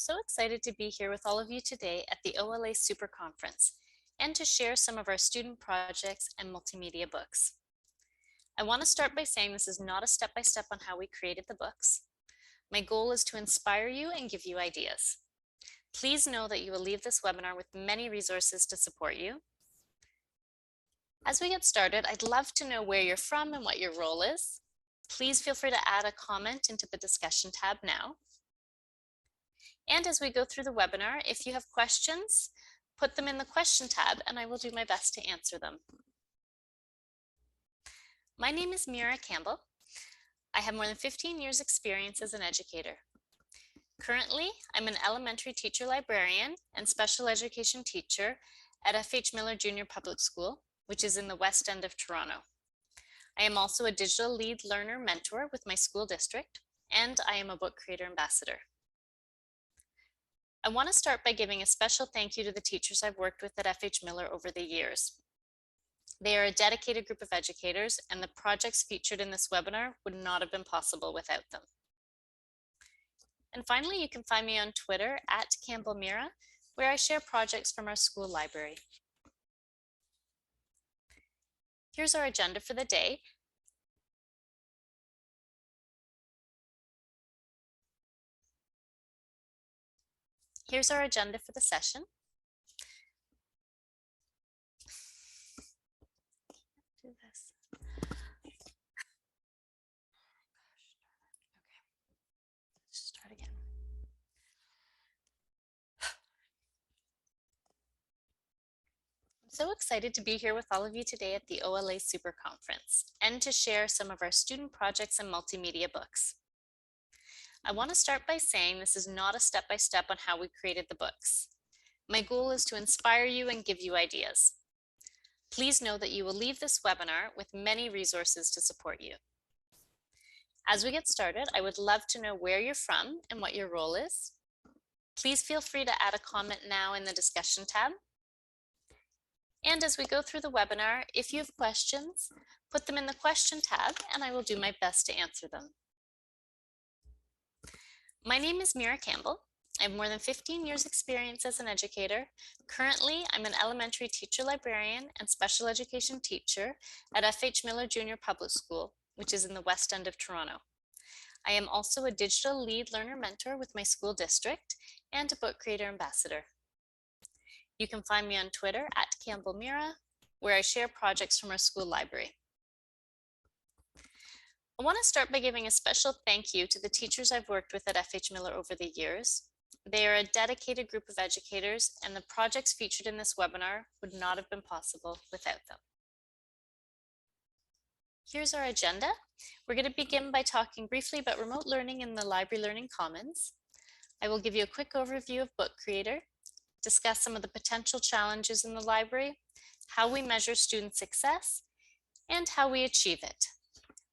so excited to be here with all of you today at the OLA Super Conference and to share some of our student projects and multimedia books. I want to start by saying this is not a step-by-step on how we created the books. My goal is to inspire you and give you ideas. Please know that you will leave this webinar with many resources to support you. As we get started, I'd love to know where you're from and what your role is. Please feel free to add a comment into the discussion tab now. And as we go through the webinar, if you have questions, put them in the question tab and I will do my best to answer them. My name is Mira Campbell. I have more than 15 years experience as an educator. Currently, I'm an elementary teacher librarian and special education teacher at F.H. Miller Junior Public School, which is in the West End of Toronto. I am also a digital lead learner mentor with my school district, and I am a book creator ambassador. I want to start by giving a special thank you to the teachers I've worked with at F.H. Miller over the years. They are a dedicated group of educators, and the projects featured in this webinar would not have been possible without them. And finally, you can find me on Twitter at Campbell Mira, where I share projects from our school library. Here's our agenda for the day. Here's our agenda for the session. Do this. Okay. Let's start again. I'm so excited to be here with all of you today at the OLA Super Conference and to share some of our student projects and multimedia books. I want to start by saying this is not a step-by-step on how we created the books. My goal is to inspire you and give you ideas. Please know that you will leave this webinar with many resources to support you. As we get started, I would love to know where you're from and what your role is. Please feel free to add a comment now in the discussion tab. And as we go through the webinar, if you have questions, put them in the question tab and I will do my best to answer them. My name is Mira Campbell. I have more than 15 years experience as an educator. Currently, I'm an elementary teacher librarian and special education teacher at F.H. Miller Junior Public School, which is in the West End of Toronto. I am also a digital lead learner mentor with my school district and a book creator ambassador. You can find me on Twitter at Campbell Mira, where I share projects from our school library. I want to start by giving a special thank you to the teachers I've worked with at F.H. Miller over the years. They are a dedicated group of educators, and the projects featured in this webinar would not have been possible without them. Here's our agenda. We're going to begin by talking briefly about remote learning in the Library Learning Commons. I will give you a quick overview of Book Creator, discuss some of the potential challenges in the library, how we measure student success, and how we achieve it.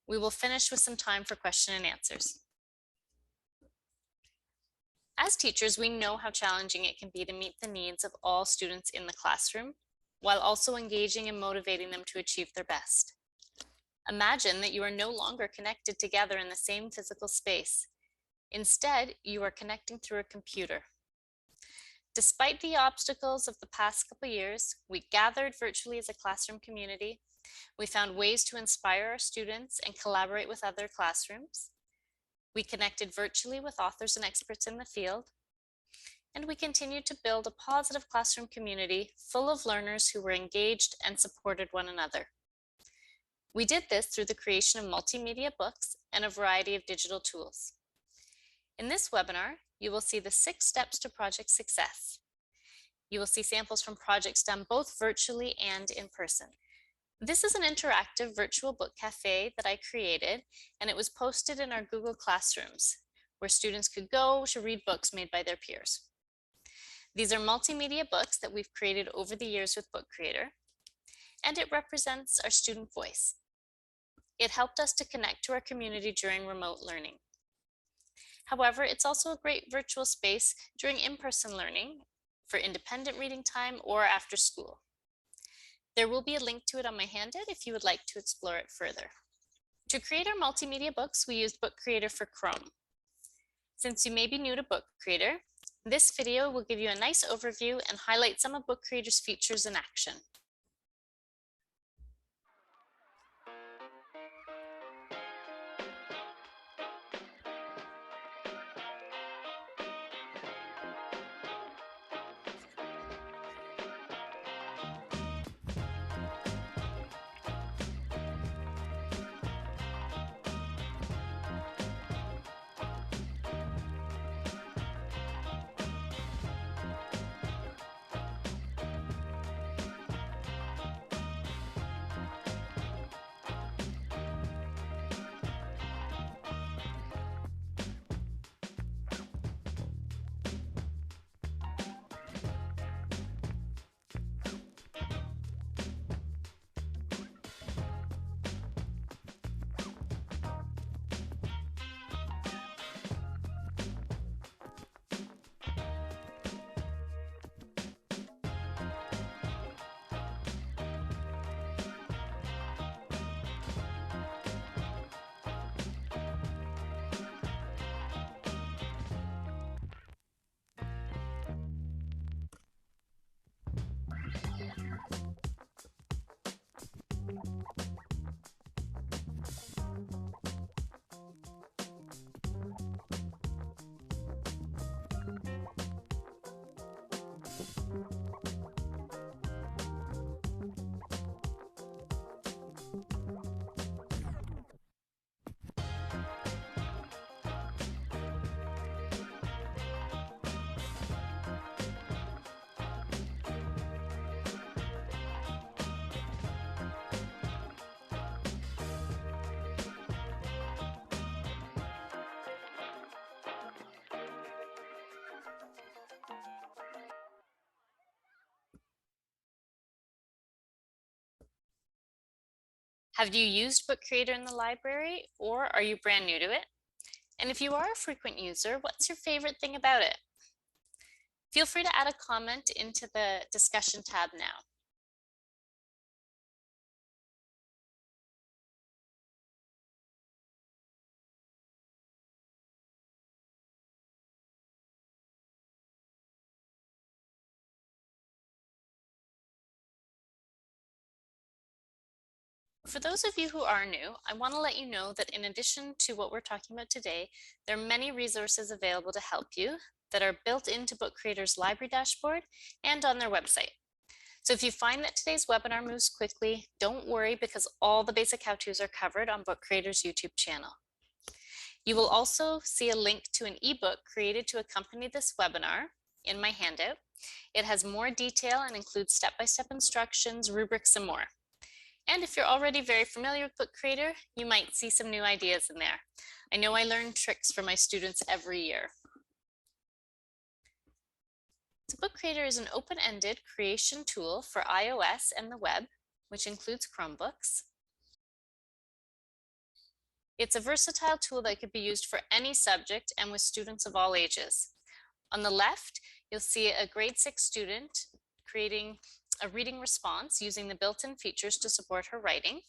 We will finish with some time for question and answers. As teachers, we know how challenging it can be to meet the needs of all students in the classroom, while also engaging and motivating them to achieve their best. Imagine that you are no longer connected together in the same physical space. Instead, you are connecting through a computer. Despite the obstacles of the past couple years, we gathered virtually as a classroom community. We found ways to inspire our students and collaborate with other classrooms. We connected virtually with authors and experts in the field. And we continued to build a positive classroom community full of learners who were engaged and supported one another. We did this through the creation of multimedia books and a variety of digital tools. In this webinar, you will see the 6 steps to project success. You will see samples from projects done both virtually and in person. This is an interactive virtual book cafe that I created, and it was posted in our Google Classrooms, where students could go to read books made by their peers. These are multimedia books that we've created over the years with Book Creator, and it represents our student voice. It helped us to connect to our community during remote learning. However, it's also a great virtual space during in-person learning for independent reading time or after school. There will be a link to it on my handout if you would like to explore it further. To create our multimedia books, we used Book Creator for Chrome. Since you may be new to Book Creator, This video will give you a nice overview and highlight some of Book Creator's features in action. Have you used Book Creator in the library, or are you brand new to it? And if you are a frequent user, what's your favorite thing about it? Feel free to add a comment into the discussion tab now. For those of you who are new, I want to let you know that in addition to what we're talking about today, there are many resources available to help you that are built into Book Creator's library dashboard and on their website. So if you find that today's webinar moves quickly, don't worry, because all the basic how-tos are covered on Book Creator's YouTube channel. You will also see a link to an ebook created to accompany this webinar in my handout. It has more detail and includes step-by-step instructions, rubrics, and more. And if you're already very familiar with Book Creator, you might see some new ideas in there. I know I learn tricks from my students every year. So Book Creator is an open-ended creation tool for iOS and the web, which includes Chromebooks. It's a versatile tool that could be used for any subject and with students of all ages. On the left, you'll see a grade 6 student creating a reading response using the built-in features to support her writing.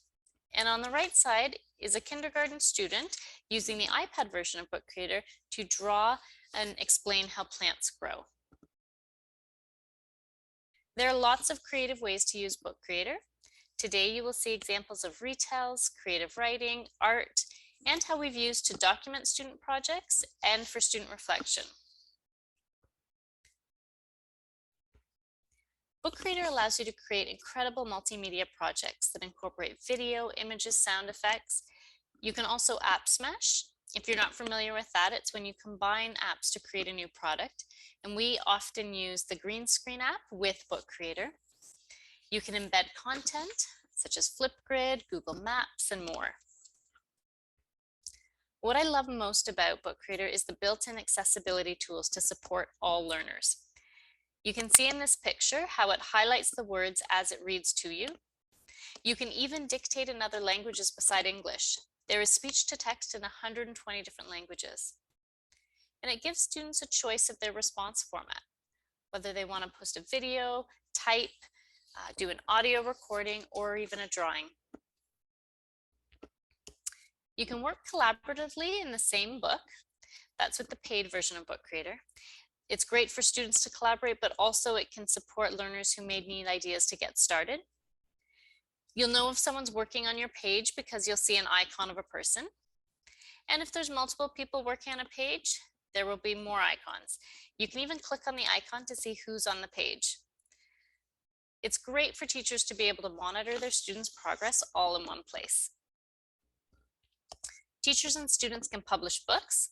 And on the right side is a kindergarten student using the iPad version of Book Creator to draw and explain how plants grow. There are lots of creative ways to use Book Creator. Today you will see examples of retells, creative writing, art, and how we've used to document student projects and for student reflection. Book Creator allows you to create incredible multimedia projects that incorporate video, images, sound effects. You can also app smash. If you're not familiar with that, it's when you combine apps to create a new product. And we often use the green screen app with Book Creator. You can embed content such as Flipgrid, Google Maps, and more. What I love most about Book Creator is the built-in accessibility tools to support all learners. You can see in this picture how it highlights the words as it reads to you. You can even dictate in other languages beside English. There is speech to text in 120 different languages. And it gives students a choice of their response format, whether they want to post a video, type, do an audio recording, or even a drawing. You can work collaboratively in the same book. That's with the paid version of Book Creator. It's great for students to collaborate, but also it can support learners who may need ideas to get started. You'll know if someone's working on your page because you'll see an icon of a person. And if there's multiple people working on a page, there will be more icons. You can even click on the icon to see who's on the page. It's great for teachers to be able to monitor their students' progress all in one place. Teachers and students can publish books.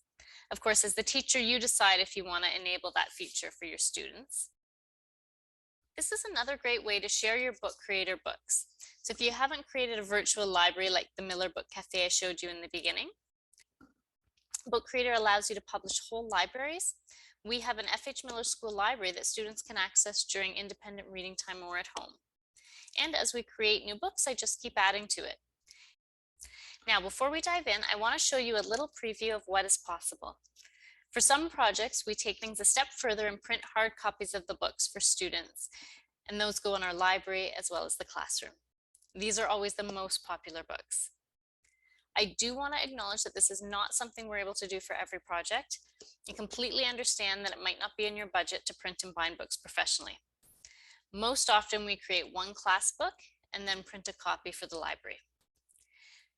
Of course, as the teacher, you decide if you want to enable that feature for your students. This is another great way to share your book creator books. So if you haven't created a virtual library like the Miller Book Cafe I showed you in the beginning, Book Creator allows you to publish whole libraries. We have an F.H. Miller School library that students can access during independent reading time or at home. And as we create new books, I just keep adding to it. Now, before we dive in, I want to show you a little preview of what is possible. For some projects, we take things a step further and print hard copies of the books for students, and those go in our library as well as the classroom. These are always the most popular books. I do want to acknowledge that this is not something we're able to do for every project. I completely understand that it might not be in your budget to print and bind books professionally. Most often we create one class book and then print a copy for the library.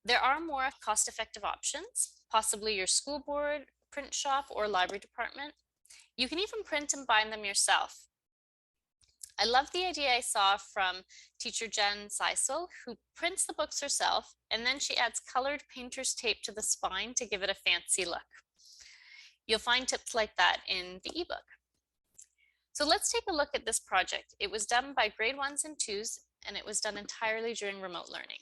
There are more cost-effective options, possibly your school board, print shop, or library department. You can even print and bind them yourself. I love the idea I saw from teacher Jen Seisel, who prints the books herself, and then she adds colored painter's tape to the spine to give it a fancy look. You'll find tips like that in the ebook. So let's take a look at this project. It was done by grade 1s and 2s, and it was done entirely during remote learning.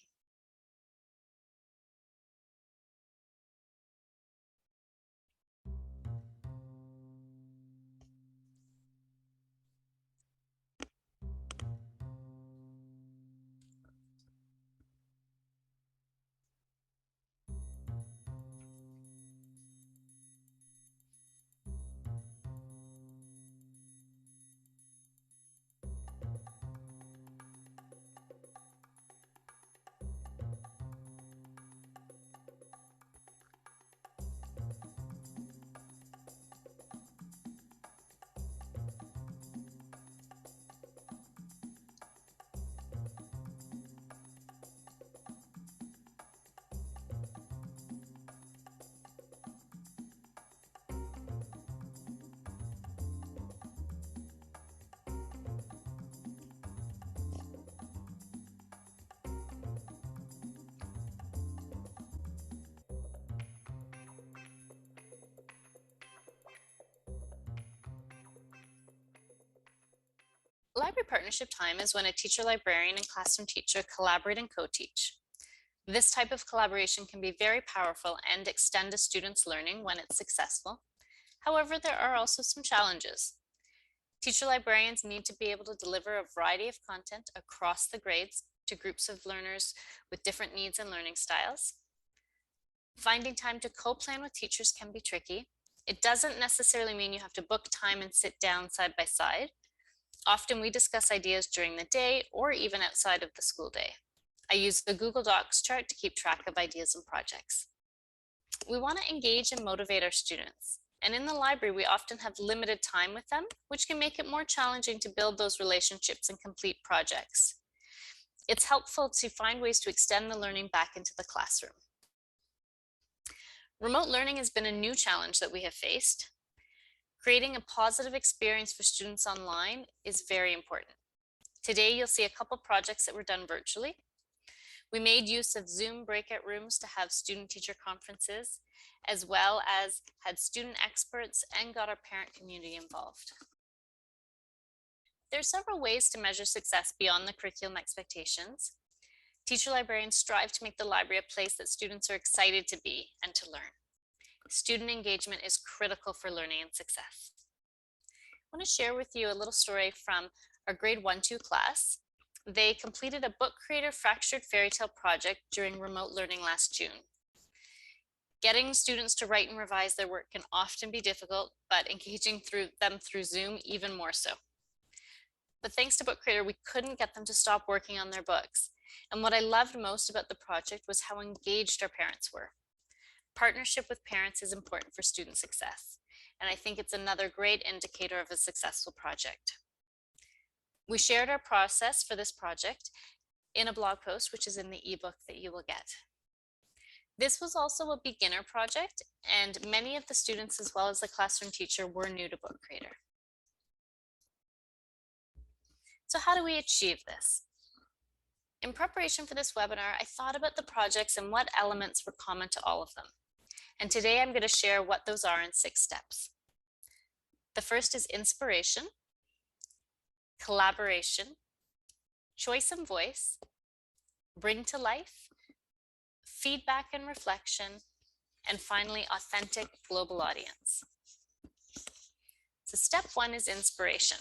Library partnership time is when a teacher librarian and classroom teacher collaborate and co-teach. This type of collaboration can be very powerful and extend a student's learning when it's successful. However, there are also some challenges. Teacher librarians need to be able to deliver a variety of content across the grades to groups of learners with different needs and learning styles. Finding time to co-plan with teachers can be tricky. It doesn't necessarily mean you have to book time and sit down side by side. Often we discuss ideas during the day or even outside of the school day. I use the Google Docs chart to keep track of ideas and projects. We want to engage and motivate our students. And in the library, we often have limited time with them, which can make it more challenging to build those relationships and complete projects. It's helpful to find ways to extend the learning back into the classroom. Remote learning has been a new challenge that we have faced. Creating a positive experience for students online is very important. Today, you'll see a couple projects that were done virtually. We made use of Zoom breakout rooms to have student-teacher conferences, as well as had student experts and got our parent community involved. There are several ways to measure success beyond the curriculum expectations. Teacher librarians strive to make the library a place that students are excited to be and to learn. Student engagement is critical for learning and success. I want to share with you a little story from our grade 1-2 class. They completed a book creator fractured fairy tale project during remote learning last June. Getting students to write and revise their work can often be difficult, but engaging them through Zoom even more so. But thanks to Book Creator, we couldn't get them to stop working on their books. And what I loved most about the project was how engaged our parents were. Partnership with parents is important for student success. and I think it's another great indicator of a successful project. We shared our process for this project in a blog post, which is in the ebook that you will get. This was also a beginner project, and many of the students, as well as the classroom teacher, were new to Book Creator. So how do we achieve this? In preparation for this webinar, I thought about the projects and what elements were common to all of them. And today I'm going to share what those are in 6 steps. The first is inspiration, collaboration, choice and voice, bring to life, feedback and reflection, and finally, authentic global audience. So step 1 is inspiration.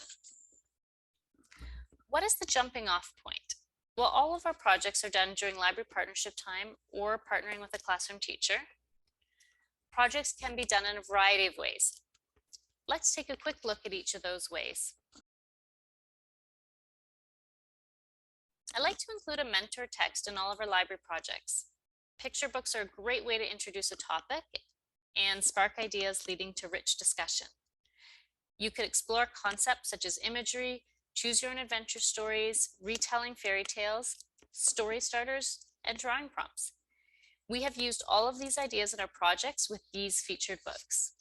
What is the jumping off point? Well, all of our projects are done during library partnership time or partnering with a classroom teacher. Projects can be done in a variety of ways. Let's take a quick look at each of those ways. I like to include a mentor text in all of our library projects. Picture books are a great way to introduce a topic and spark ideas leading to rich discussion. You could explore concepts such as imagery, choose your own adventure stories, retelling fairy tales, story starters, and drawing prompts. We have used all of these ideas in our projects with these featured books.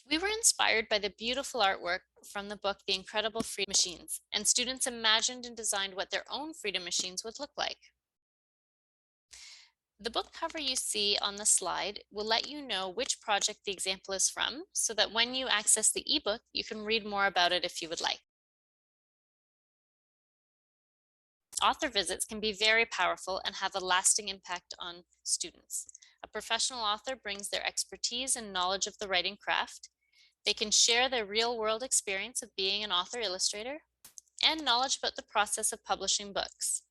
We were inspired by the beautiful artwork from the book The Incredible Freedom Machines, and students imagined and designed what their own freedom machines would look like. The book cover you see on the slide will let you know which project the example is from, so that when you access the ebook, you can read more about it if you would like. Author visits can be very powerful and have a lasting impact on students. A professional author brings their expertise and knowledge of the writing craft. They can share their real-world experience of being an author-illustrator and knowledge about the process of publishing books.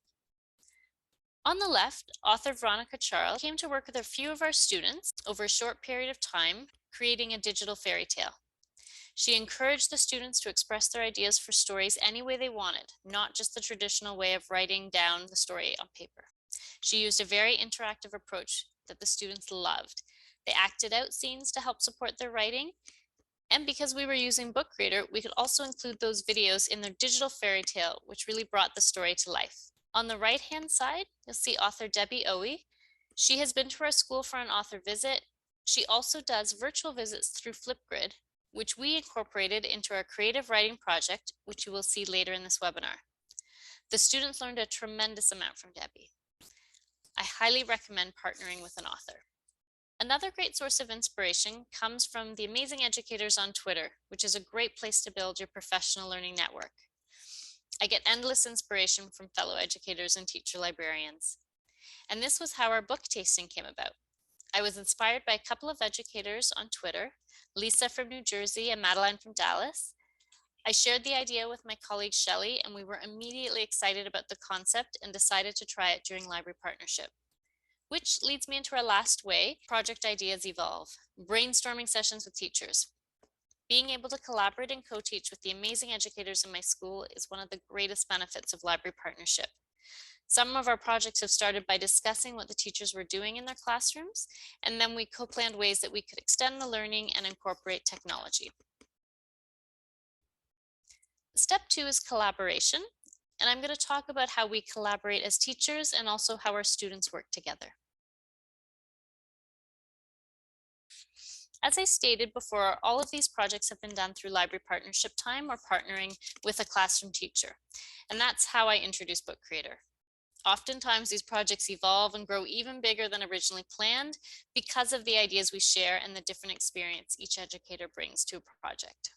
On the left, author Veronica Charles came to work with a few of our students over a short period of time, creating a digital fairy tale. She encouraged the students to express their ideas for stories any way they wanted, not just the traditional way of writing down the story on paper. She used a very interactive approach that the students loved. They acted out scenes to help support their writing, and because we were using Book Creator, we could also include those videos in their digital fairy tale, which really brought the story to life. On the right-hand side, you'll see author Debbie Owie. She has been to our school for an author visit. She also does virtual visits through Flipgrid, which we incorporated into our creative writing project, which you will see later in this webinar. The students learned a tremendous amount from Debbie. I highly recommend partnering with an author. Another great source of inspiration comes from the amazing educators on Twitter, which is a great place to build your professional learning network. I get endless inspiration from fellow educators and teacher librarians. And this was how our book tasting came about. I was inspired by a couple of educators on Twitter, Lisa from New Jersey and Madeline from Dallas. I shared the idea with my colleague Shelley, and we were immediately excited about the concept and decided to try it during library partnership. Which leads me into our last way project ideas evolve, brainstorming sessions with teachers. Being able to collaborate and co-teach with the amazing educators in my school is one of the greatest benefits of library partnership. Some of our projects have started by discussing what the teachers were doing in their classrooms, and then we co-planned ways that we could extend the learning and incorporate technology. Step 2 is collaboration, and I'm going to talk about how we collaborate as teachers and also how our students work together. As I stated before, all of these projects have been done through library partnership time or partnering with a classroom teacher. And that's how I introduced Book Creator. Oftentimes these projects evolve and grow even bigger than originally planned because of the ideas we share and the different experience each educator brings to a project.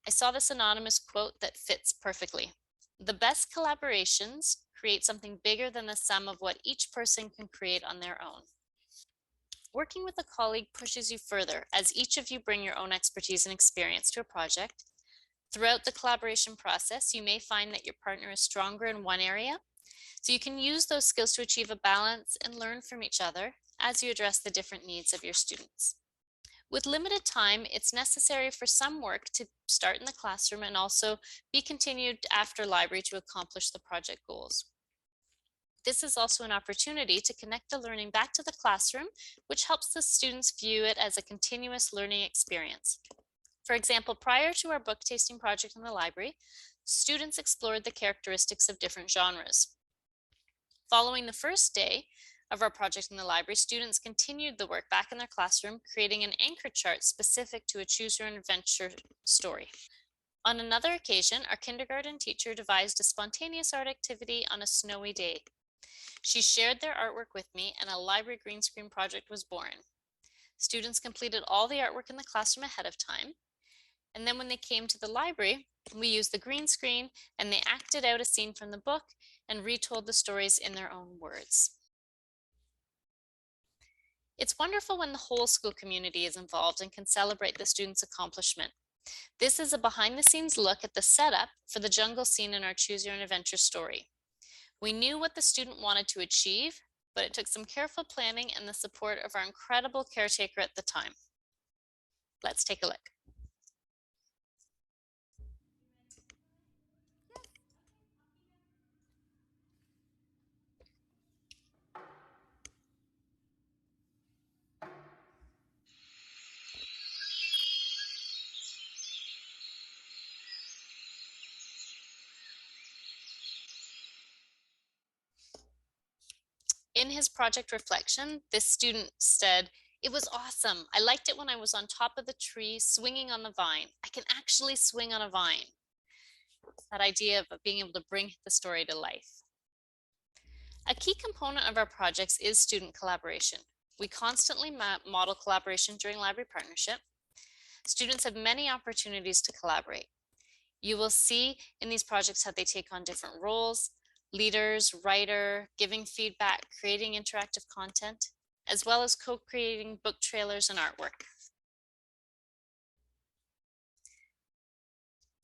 I saw this anonymous quote that fits perfectly. The best collaborations create something bigger than the sum of what each person can create on their own. Working with a colleague pushes you further as each of you bring your own expertise and experience to a project. Throughout the collaboration process, you may find that your partner is stronger in one area, so you can use those skills to achieve a balance and learn from each other as you address the different needs of your students. With limited time, it's necessary for some work to start in the classroom and also be continued after library to accomplish the project goals. This is also an opportunity to connect the learning back to the classroom, which helps the students view it as a continuous learning experience. For example, prior to our book tasting project in the library, students explored the characteristics of different genres. Following the first day of our project in the library, students continued the work back in their classroom, creating an anchor chart specific to a choose your own adventure story. On another occasion, our kindergarten teacher devised a spontaneous art activity on a snowy day. She shared their artwork with me, and a library green screen project was born. Students completed all the artwork in the classroom ahead of time, and then when they came to the library, we used the green screen and they acted out a scene from the book and retold the stories in their own words. It's wonderful when the whole school community is involved and can celebrate the students' accomplishment. This is a behind-the-scenes look at the setup for the jungle scene in our Choose Your Own Adventure story. We knew what the student wanted to achieve, but it took some careful planning and the support of our incredible caretaker at the time. Let's take a look. In his project reflection, this student said, "It was awesome. I liked it when I was on top of the tree swinging on the vine. I can actually swing on a vine." That idea of being able to bring the story to life. A key component of our projects is student collaboration. We constantly model collaboration during library partnership. Students have many opportunities to collaborate. You will see in these projects how they take on different roles: leaders, writer, giving feedback, creating interactive content, as well as co-creating book trailers and artwork.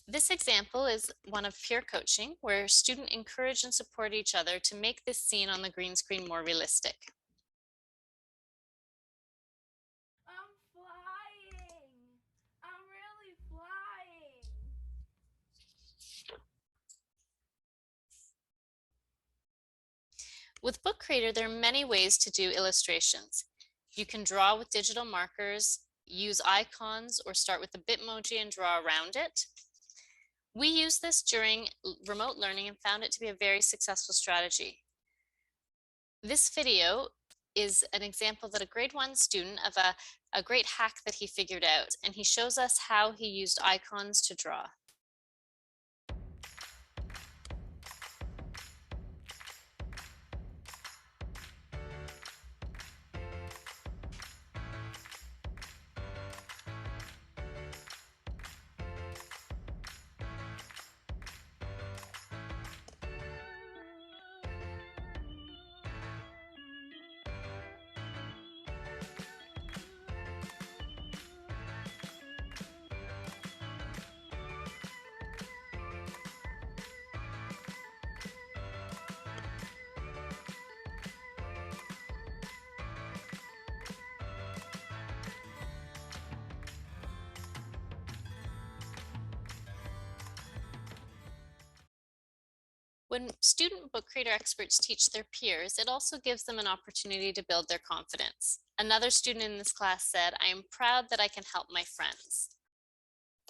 This example is one of peer coaching, where students encourage and support each other to make this scene on the green screen more realistic. I'm flying. I'm really flying. With Book Creator, there are many ways to do illustrations. You can draw with digital markers, use icons, or start with the Bitmoji and draw around it. We used this during remote learning and found it to be a very successful strategy. This video is an example that a grade 1 student of a great hack that he figured out, and he shows us how he used icons to draw. When student book creator experts teach their peers, it also gives them an opportunity to build their confidence. Another student in this class said, "I am proud that I can help my friends."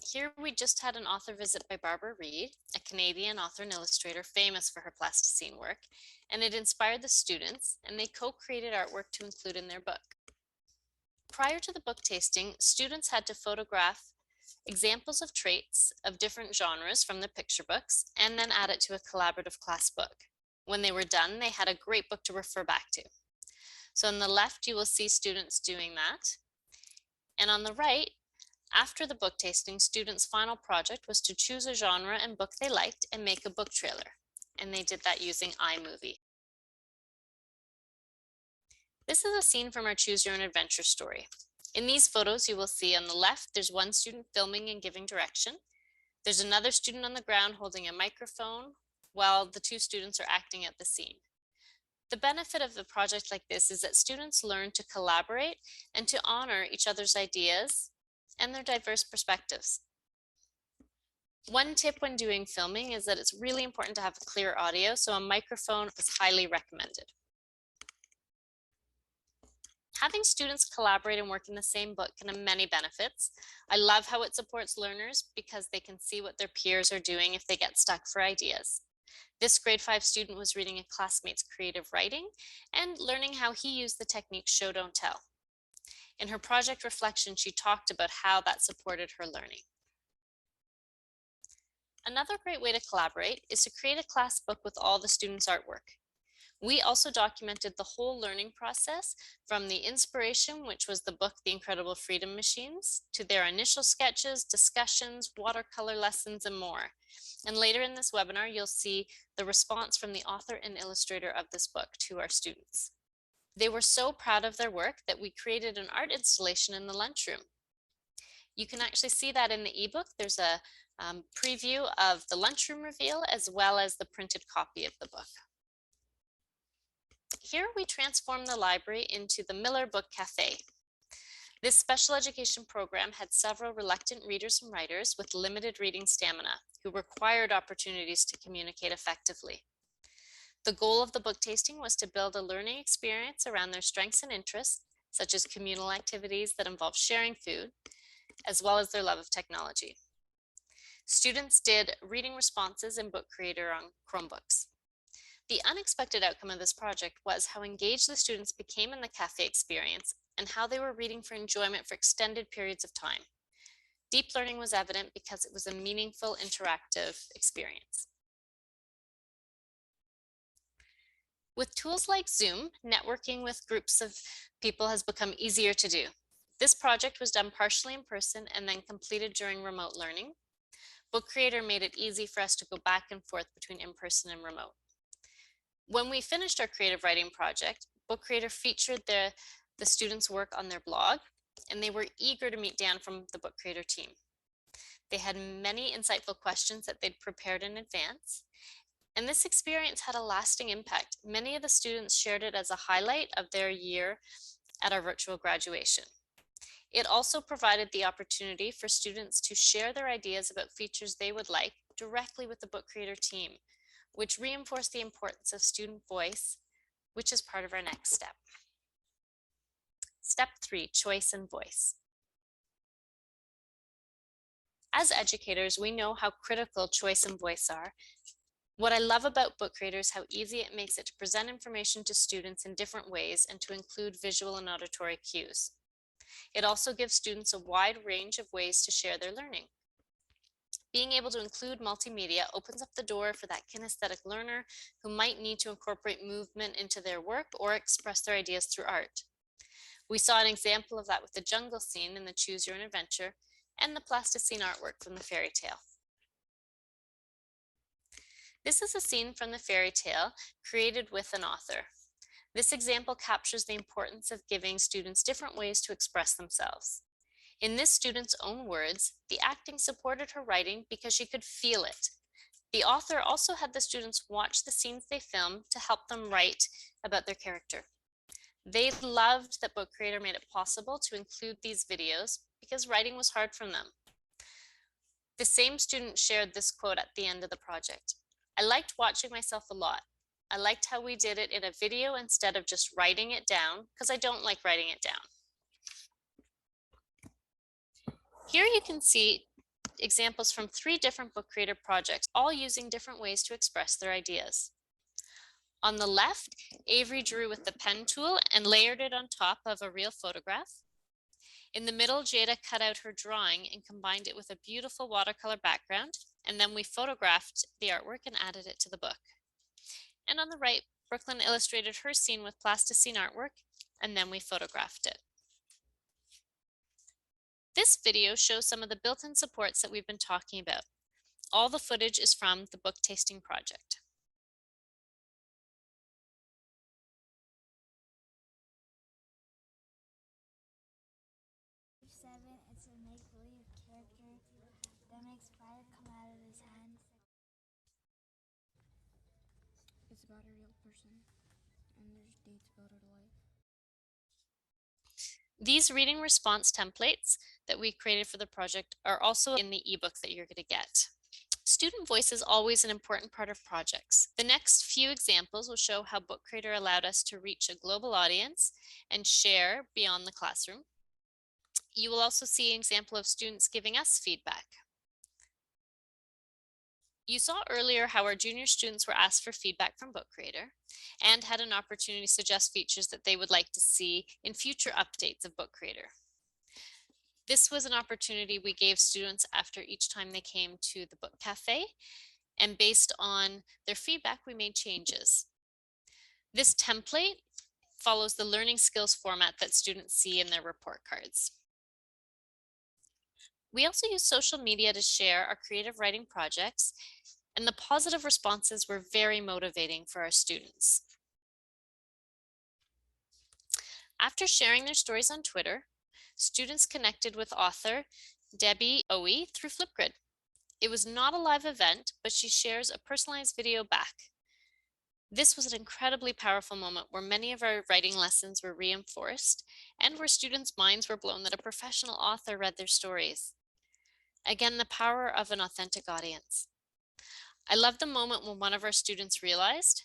Here we just had an author visit by Barbara Reed, a Canadian author and illustrator famous for her plasticine work, and it inspired the students, and they co-created artwork to include in their book. Prior to the book tasting, students had to photograph examples of traits of different genres from the picture books and then add it to a collaborative class book. When they were done, they had a great book to refer back to. So on the left, you will see students doing that. And on the right, after the book tasting, students' final project was to choose a genre and book they liked and make a book trailer. And they did that using iMovie. This is a scene from our Choose Your Own Adventure story. In these photos, you will see on the left, there's one student filming and giving direction. There's another student on the ground holding a microphone while the two students are acting out the scene. The benefit of a project like this is that students learn to collaborate and to honor each other's ideas and their diverse perspectives. One tip when doing filming is that it's really important to have clear audio, so a microphone is highly recommended. Having students collaborate and work in the same book can have many benefits. I love how it supports learners because they can see what their peers are doing if they get stuck for ideas. This grade 5 student was reading a classmate's creative writing and learning how he used the technique show don't tell. In her project reflection, she talked about how that supported her learning. Another great way to collaborate is to create a class book with all the students' artwork. We also documented the whole learning process from the inspiration, which was the book The Incredible Freedom Machines, to their initial sketches, discussions, watercolor lessons, and more. And later in this webinar, you'll see the response from the author and illustrator of this book to our students. They were so proud of their work that we created an art installation in the lunchroom. You can actually see that in the ebook. There's a preview of the lunchroom reveal as well as the printed copy of the book. Here we transformed the library into the Miller Book Cafe. This special education program had several reluctant readers and writers with limited reading stamina who required opportunities to communicate effectively. The goal of the book tasting was to build a learning experience around their strengths and interests, such as communal activities that involve sharing food, as well as their love of technology. Students did reading responses in Book Creator on Chromebooks. The unexpected outcome of this project was how engaged the students became in the cafe experience and how they were reading for enjoyment for extended periods of time. Deep learning was evident because it was a meaningful, interactive experience. With tools like Zoom, networking with groups of people has become easier to do. This project was done partially in person and then completed during remote learning. Book Creator made it easy for us to go back and forth between in-person and remote. When we finished our creative writing project, Book Creator featured the students' work on their blog, and they were eager to meet Dan from the Book Creator team. They had many insightful questions that they'd prepared in advance, and this experience had a lasting impact. Many of the students shared it as a highlight of their year at our virtual graduation. It also provided the opportunity for students to share their ideas about features they would like directly with the Book Creator team, which reinforced the importance of student voice, which is part of our next step. Step 3, choice and voice. As educators, we know how critical choice and voice are. What I love about Book Creator is how easy it makes it to present information to students in different ways and to include visual and auditory cues. It also gives students a wide range of ways to share their learning. Being able to include multimedia opens up the door for that kinesthetic learner who might need to incorporate movement into their work or express their ideas through art. We saw an example of that with the jungle scene in the Choose Your Own Adventure and the plasticine artwork from the fairy tale. This is a scene from the fairy tale created with an author. This example captures the importance of giving students different ways to express themselves. In this student's own words, the acting supported her writing because she could feel it. The author also had the students watch the scenes they filmed to help them write about their character. They loved that Book Creator made it possible to include these videos because writing was hard for them. The same student shared this quote at the end of the project. I liked watching myself a lot. I liked how we did it in a video instead of just writing it down because I don't like writing it down. Here you can see examples from 3 different Book Creator projects, all using different ways to express their ideas. On the left, Avery drew with the pen tool and layered it on top of a real photograph. In the middle, Jada cut out her drawing and combined it with a beautiful watercolor background, and then we photographed the artwork and added it to the book. And on the right, Brooklyn illustrated her scene with plasticine artwork, and then we photographed it. This video shows some of the built-in supports that we've been talking about. All the footage is from the book tasting project. Seven, it's a make-believe character that makes fire come out of his hands. It's about a real person, and there's dates about her life. These reading response templates that we created for the project are also in the ebook that you're going to get. Student voice is always an important part of projects. The next few examples will show how Book Creator allowed us to reach a global audience and share beyond the classroom. You will also see an example of students giving us feedback. You saw earlier how our junior students were asked for feedback from Book Creator and had an opportunity to suggest features that they would like to see in future updates of Book Creator. This was an opportunity we gave students after each time they came to the book cafe, and based on their feedback, we made changes. This template follows the learning skills format that students see in their report cards. We also use social media to share our creative writing projects, and the positive responses were very motivating for our students. After sharing their stories on Twitter, students connected with author Debbie Owie through Flipgrid. It was not a live event, but she shares a personalized video back. This was an incredibly powerful moment where many of our writing lessons were reinforced and where students' minds were blown that a professional author read their stories. Again, the power of an authentic audience. I love the moment when one of our students realized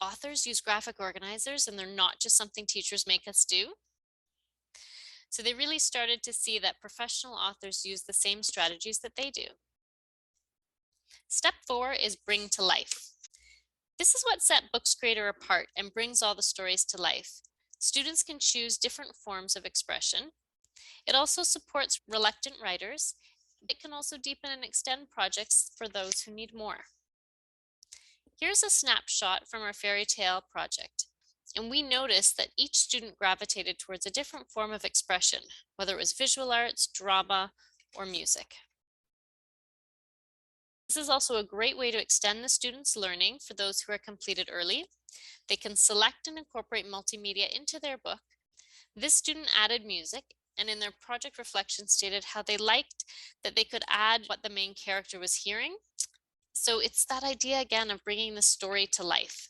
authors use graphic organizers and they're not just something teachers make us do. So they really started to see that professional authors use the same strategies that they do. Step 4 is bring to life. This is what set Books Creator apart and brings all the stories to life. Students can choose different forms of expression. It also supports reluctant writers. It can also deepen and extend projects for those who need more. Here's a snapshot from our fairy tale project. And we noticed that each student gravitated towards a different form of expression, whether it was visual arts, drama, or music. This is also a great way to extend the students' learning for those who are completed early. They can select and incorporate multimedia into their book. This student added music, and in their project reflection stated how they liked that they could add what the main character was hearing. So it's that idea again of bringing the story to life.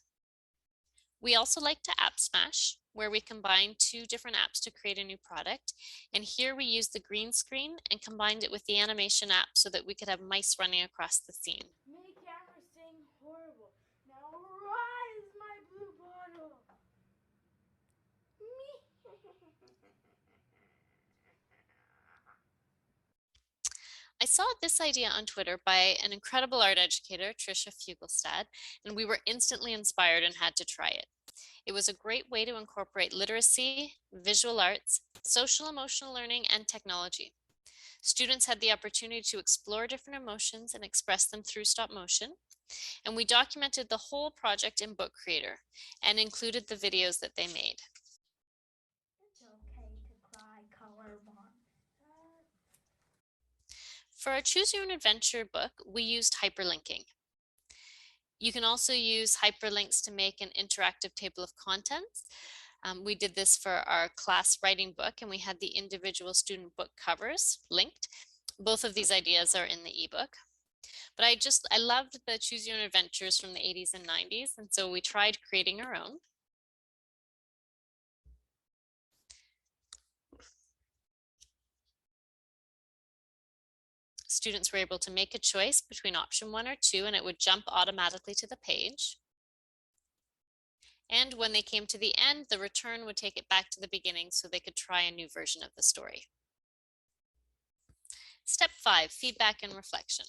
We also like to app smash, where we combine 2 different apps to create a new product. And here we used the green screen and combined it with the animation app so that we could have mice running across the scene. Mira Campbell sing horrible. Now rise, my blue bottle. Me. I saw this idea on Twitter by an incredible art educator, Trisha Fugelstad, and we were instantly inspired and had to try it. It was a great way to incorporate literacy, visual arts, social emotional learning, and technology. Students had the opportunity to explore different emotions and express them through stop motion. And we documented the whole project in Book Creator and included the videos that they made. It's okay to cry, collarbone. For our Choose Your Own Adventure book, we used hyperlinking. You can also use hyperlinks to make an interactive table of contents. We did this for our class writing book, and we had the individual student book covers linked. Both of these ideas are in the ebook. But I loved the Choose Your Own Adventures from the 80s and 90s, and so we tried creating our own. Students were able to make a choice between option 1 or 2, and it would jump automatically to the page. And when they came to the end, the return would take it back to the beginning so they could try a new version of the story. Step 5, feedback and reflection.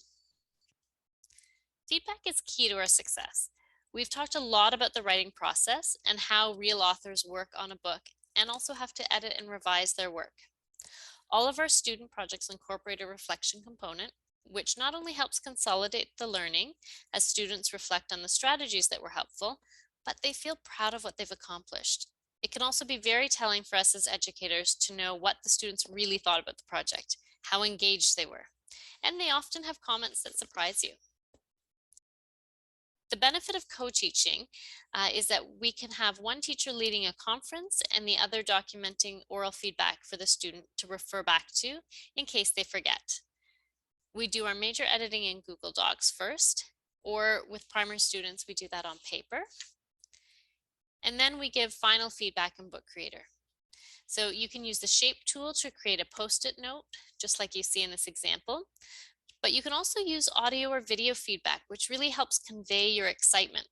Feedback is key to our success. We've talked a lot about the writing process and how real authors work on a book and also have to edit and revise their work. All of our student projects incorporate a reflection component, which not only helps consolidate the learning as students reflect on the strategies that were helpful, but they feel proud of what they've accomplished. It can also be very telling for us as educators to know what the students really thought about the project, how engaged they were, and they often have comments that surprise you. The benefit of co-teaching is that we can have one teacher leading a conference and the other documenting oral feedback for the student to refer back to in case they forget. We do our major editing in Google Docs first, or with primary students, we do that on paper. And then we give final feedback in Book Creator. So you can use the shape tool to create a post-it note, just like you see in this example. But you can also use audio or video feedback, which really helps convey your excitement.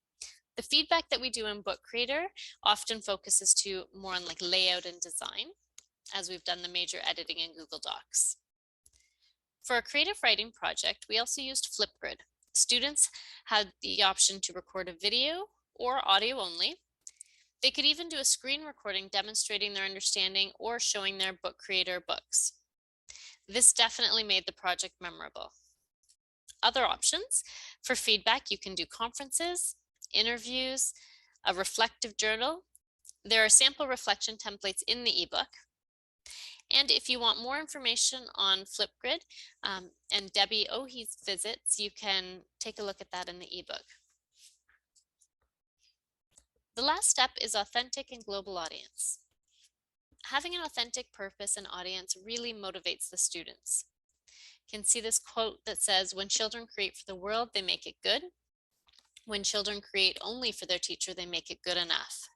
The feedback that we do in Book Creator often focuses to more on like layout and design, as we've done the major editing in Google Docs. For a creative writing project, we also used Flipgrid. Students had the option to record a video or audio only. They could even do a screen recording demonstrating their understanding or showing their Book Creator books. This definitely made the project memorable. Other options for feedback, you can do conferences, interviews, a reflective journal. There are sample reflection templates in the ebook. And if you want more information on Flipgrid and Debbie Ohi's visits, you can take a look at that in the ebook. The last step is authentic and global audience. Having an authentic purpose and audience really motivates the students. You can see this quote that says, "When children create for the world, they make it good. When children create only for their teacher, they make it good enough."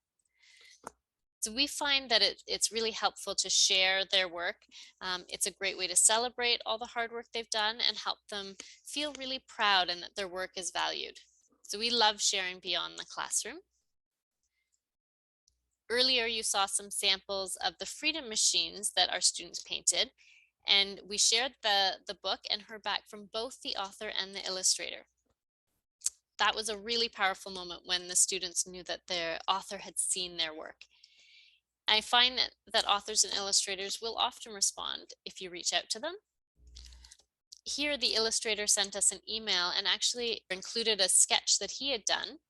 So we find that it's really helpful to share their work. It's a great way to celebrate all the hard work they've done and help them feel really proud and that their work is valued. So we love sharing beyond the classroom. Earlier, you saw some samples of the freedom machines that our students painted, and we shared the book and heard back from both the author and the illustrator. That was a really powerful moment when the students knew that their author had seen their work. I find that authors and illustrators will often respond if you reach out to them. Here, the illustrator sent us an email and actually included a sketch that he had done.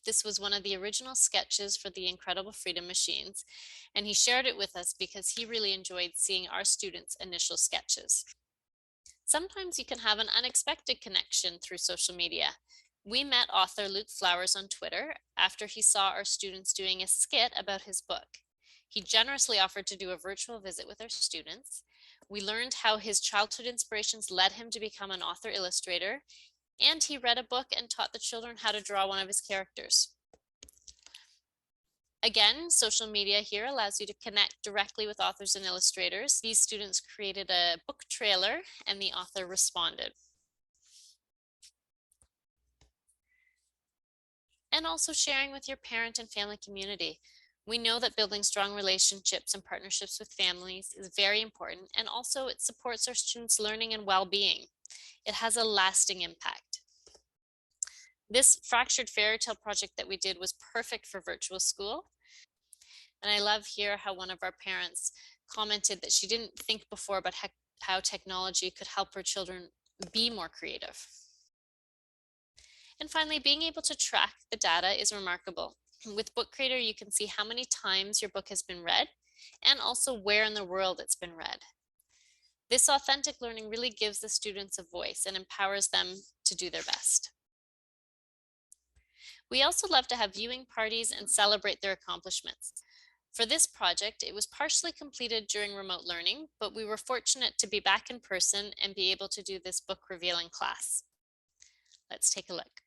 This was one of the original sketches for the Incredible Freedom Machines, and he shared it with us because he really enjoyed seeing our students' initial sketches. Sometimes you can have an unexpected connection through social media. We met author Luke Flowers on Twitter after he saw our students doing a skit about his book. He generously offered to do a virtual visit with our students. We learned how his childhood inspirations led him to become an author illustrator, and he read a book and taught the children how to draw one of his characters. Again, social media here allows you to connect directly with authors and illustrators. These students created a book trailer and the author responded. And also sharing with your parent and family community. We know that building strong relationships and partnerships with families is very important, and also it supports our students' learning and well-being. It has a lasting impact. This fractured fairy tale project that we did was perfect for virtual school. And I love here how one of our parents commented that she didn't think before about how technology could help her children be more creative. And finally, being able to track the data is remarkable. With Book Creator, you can see how many times your book has been read and also where in the world it's been read. This authentic learning really gives the students a voice and empowers them to do their best. We also love to have viewing parties and celebrate their accomplishments. For this project, it was partially completed during remote learning, but we were fortunate to be back in person and be able to do this book reveal in class. Let's take a look.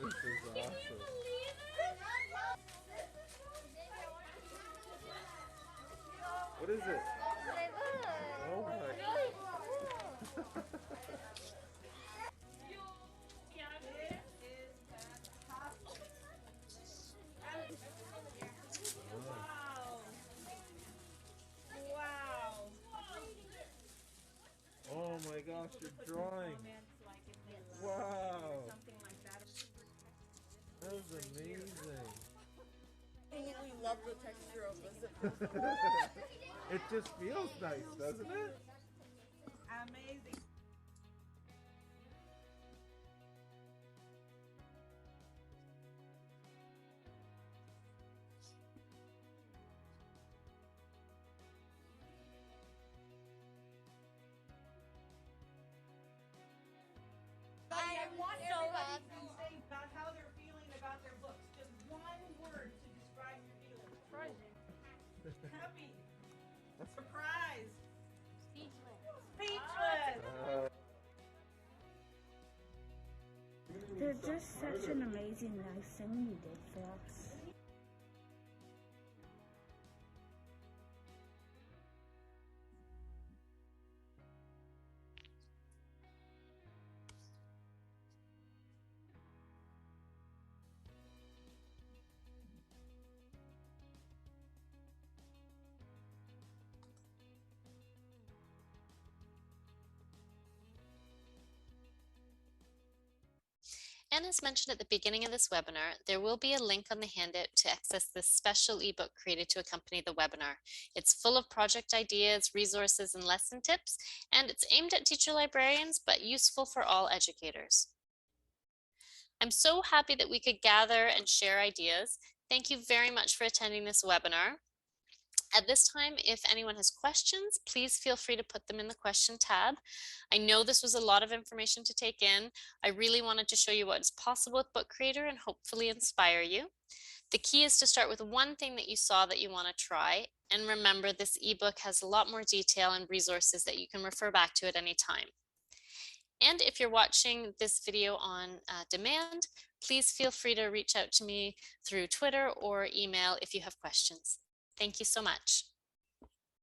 This is awesome. What is it? Oh my. Oh my gosh, you're drawing. Wow. That was amazing. We love the texture of this. It just feels nice, doesn't it? Amazing. I want everybody to say about how they're feeling about their Happy. Surprised. Speechless. Speechless. They're just such an amazing nice thing you did for us. And as mentioned at the beginning of this webinar, there will be a link on the handout to access this special ebook created to accompany the webinar. It's full of project ideas, resources, and lesson tips, and it's aimed at teacher librarians, but useful for all educators. I'm so happy that we could gather and share ideas. Thank you very much for attending this webinar. At this time, if anyone has questions, please feel free to put them in the question tab. I know this was a lot of information to take in. I really wanted to show you what's possible with Book Creator and hopefully inspire you. The key is to start with one thing that you saw that you want to try. And remember, this ebook has a lot more detail and resources that you can refer back to at any time. And if you're watching this video on demand, please feel free to reach out to me through Twitter or email if you have questions. Thank you so much.